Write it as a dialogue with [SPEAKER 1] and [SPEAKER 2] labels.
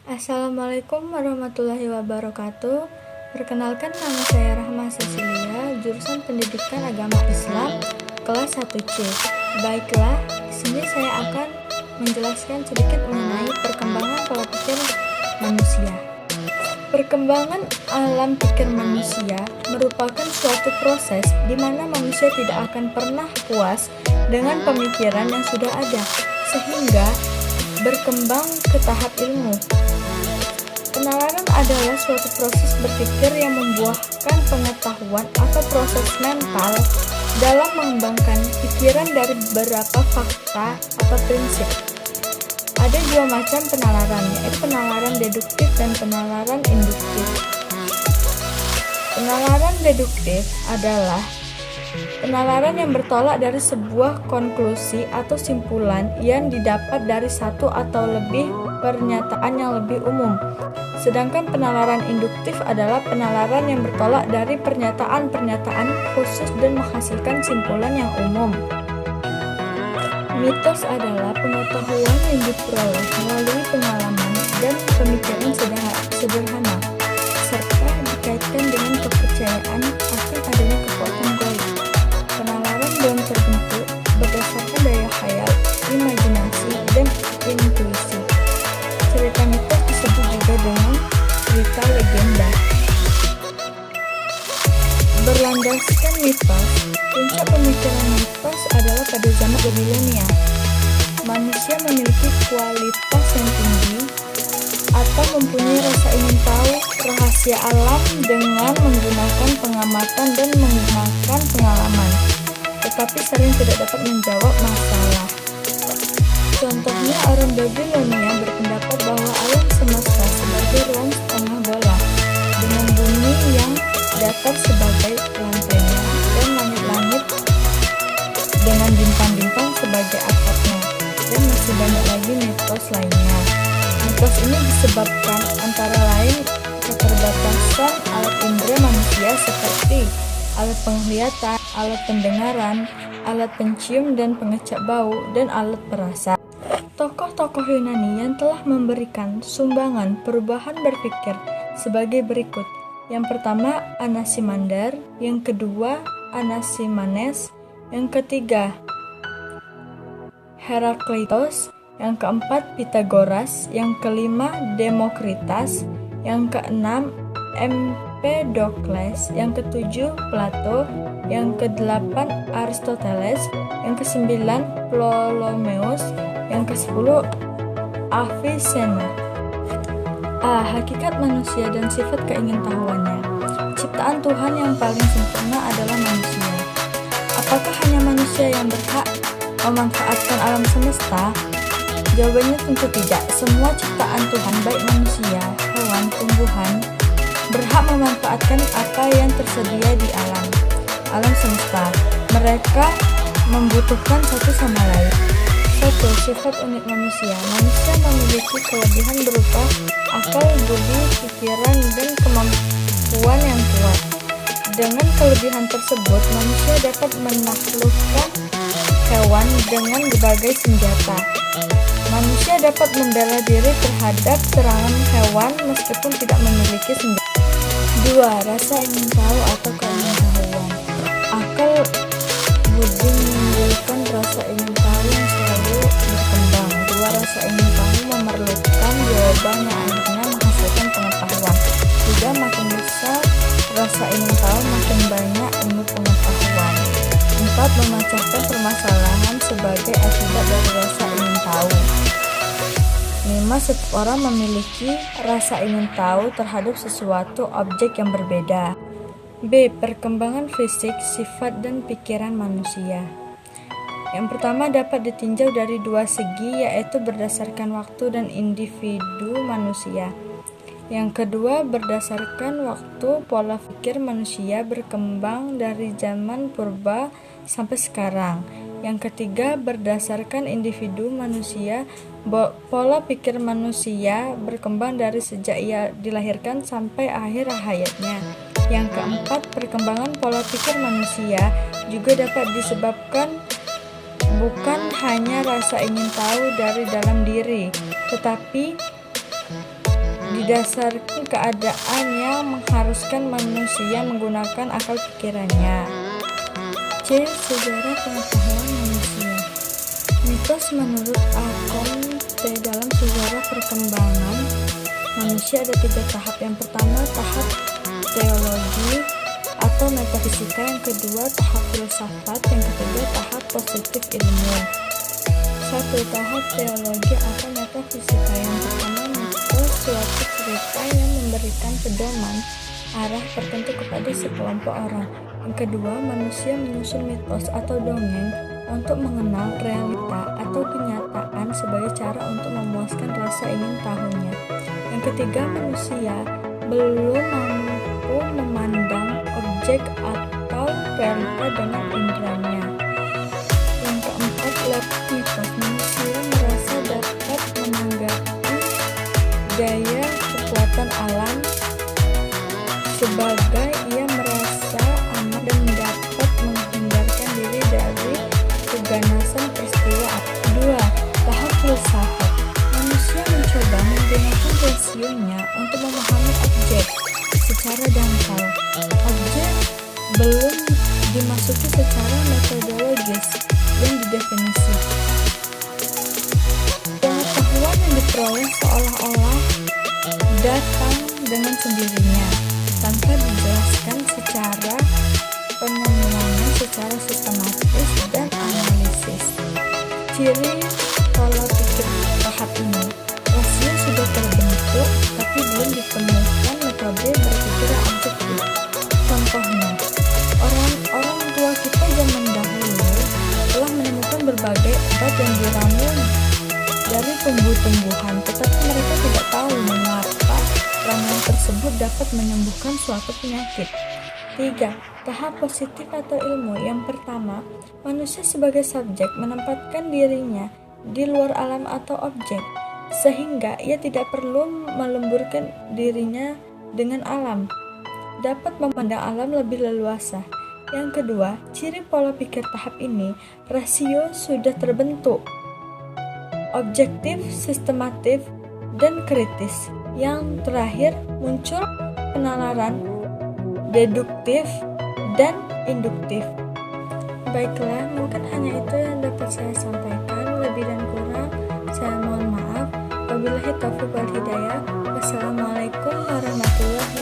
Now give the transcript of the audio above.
[SPEAKER 1] Assalamualaikum warahmatullahi wabarakatuh. Perkenalkan, nama saya Rahma Cecilia, jurusan Pendidikan Agama Islam, kelas 1C. Baiklah, di sini saya akan menjelaskan sedikit mengenai perkembangan pola pikir manusia. Perkembangan alam pikir manusia merupakan suatu proses di mana manusia tidak akan pernah puas dengan pemikiran yang sudah ada, sehingga berkembang ke tahap ilmu. Penalaran adalah suatu proses berpikir yang membuahkan pengetahuan atau proses mental dalam mengembangkan pikiran dari beberapa fakta atau prinsip. Ada dua macam penalaran, yaitu penalaran deduktif dan penalaran induktif. Penalaran deduktif adalah penalaran yang bertolak dari sebuah konklusi atau simpulan yang didapat dari satu atau lebih pernyataan yang lebih umum. Sedangkan penalaran induktif adalah penalaran yang bertolak dari pernyataan-pernyataan khusus dan menghasilkan simpulan yang umum. Mitos adalah pengetahuan yang diperoleh melalui pengalaman dan pemikiran sederhana, serta dikaitkan dengan kepercayaan akan adanya kekuatan gaib. Penalaran belum terbentuk berdasarkan daya khayal, imajinasi, dan intuisi. Cerita mitos disebut juga dengan cerita legenda. Berlandaskan mitos, puncak pemikiran mitos adalah pada zaman Babilonia. Manusia memiliki kualitas yang tinggi atau mempunyai rasa ingin tahu rahasia alam dengan menggunakan pengamatan dan menggunakan pengalaman, tetapi sering tidak dapat menjawab masalah. Contohnya, orang Babilonia berpendapat bahwa alam semesta sebagai ruang setengah bola, dengan bumi yang datar sebagai lantainya dan langit-langit dengan bintang-bintang sebagai atapnya, dan masih banyak lagi mitos lainnya. Mitos ini disebabkan antara lain keterbatasan alat indera manusia seperti alat penglihatan, alat pendengaran, alat pencium dan pengecap bau, dan alat perasa. Tokoh-tokoh Yunani yang telah memberikan sumbangan perubahan berpikir sebagai berikut. Yang pertama, Anaximander. Yang kedua, Anaximenes. Yang ketiga, Herakleitos. Yang keempat, Pythagoras. Yang kelima, Demokritus. Yang keenam, Empedokles. Yang ketujuh, Plato. Yang kedelapan, Aristoteles. Yang kesembilan, Ptolemeus. Yang ke-10, Avicenna. Hakikat manusia dan sifat keingintahuannya. Ciptaan Tuhan yang paling sempurna adalah manusia. Apakah hanya manusia yang berhak memanfaatkan alam semesta? Jawabannya tentu tidak. Semua ciptaan Tuhan, baik manusia, hewan, tumbuhan, berhak memanfaatkan apa yang tersedia di alam semesta. Mereka membutuhkan satu sama lain. 1. Sifat unik manusia. Manusia memiliki kelebihan berupa akal, budi, pikiran, dan kemampuan yang kuat. Dengan kelebihan tersebut, manusia dapat menaklukkan hewan dengan berbagai senjata. Manusia dapat membela diri terhadap serangan hewan meskipun tidak memiliki senjata. 2. Rasa ingin tahu atau keingintahuan. Akal, budi menimbulkan rasa ingin tahu yang selalu berkembang. 2. Rasa ingin tahu memerlukan jawaban yang akhirnya menghasilkan pengetahuan. 3. Makin besar rasa ingin tahu, makin banyak ilmu pengetahuan. 4. Memecahkan permasalahan sebagai akibat dari rasa ingin tahu. 5. Setiap orang memiliki rasa ingin tahu terhadap sesuatu objek yang berbeda. B. Perkembangan fisik, sifat, dan pikiran manusia. Yang pertama dapat ditinjau dari dua segi, yaitu berdasarkan waktu dan individu manusia. Yang kedua, berdasarkan waktu, pola pikir manusia berkembang dari zaman purba sampai sekarang. Yang ketiga, berdasarkan individu manusia, pola pikir manusia berkembang dari sejak ia dilahirkan sampai akhir hayatnya. Yang keempat, perkembangan pola pikir manusia juga dapat disebabkan bukan hanya rasa ingin tahu dari dalam diri, tetapi didasarkan keadaan yang mengharuskan manusia menggunakan akal pikirannya. C. Sejarah pengetahuan manusia. Mitos menurut Aconte dalam sejarah perkembangan manusia ada 3 tahap. Yang pertama tahap teologi atau metafisika, yang kedua tahap filsafat, yang ketiga tahap positif ilmu. 1. Tahap teologi atau metafisika. Yang pertama, mitos suatu cerita yang memberikan pedoman arah tertentu kepada sekelompok orang. Yang kedua, manusia menyusun mitos atau dongeng untuk mengenal realita atau kenyataan sebagai cara untuk memuaskan rasa ingin tahunya. Yang ketiga, manusia belum mampu memandang objek atau realita dengan inderanya. Yang keempat, lewat mitos manusia merasa dapat menanggapi gaya kekuatan alam sebagai ia merasa aman dan dapat menghindarkan diri dari keganasan peristiwa. 2. Tahap filsafat. Manusia mencoba menggunakan rasionya untuk memahami objek secara dangkal. Objek belum dimasuki secara metodologis dan didefinisi. Pengetahuan yang diperoleh seolah-olah datang dengan sendirinya, tanpa dijelaskan secara penemuannya secara sistematis dan analisis. Ciri pola pikir tahap ini: rasio sudah terbentuk, tapi belum ditemukan metode berpikir yang objektif. Contohnya, orang tua kita zaman dahulu telah menemukan berbagai obat yang diramu dari tumbuh-tumbuhan, tetapi mereka tidak tahu mengapa ramuan tersebut dapat menyembuhkan suatu penyakit. 3. Tahap positif atau ilmu. Yang pertama, manusia sebagai subjek menempatkan dirinya di luar alam atau objek, sehingga ia tidak perlu melemburkan dirinya dengan alam, dapat memandang alam lebih leluasa. Yang kedua, ciri pola pikir tahap ini, rasio sudah terbentuk, objektif, sistematif, dan kritis. Yang terakhir, muncul penalaran, deduktif, dan induktif. Baiklah, mungkin hanya itu yang dapat saya sampaikan. Lebih dan kurang, saya mohon maaf. Wabillahi taufiq wal hidayah. Wassalamualaikum warahmatullahi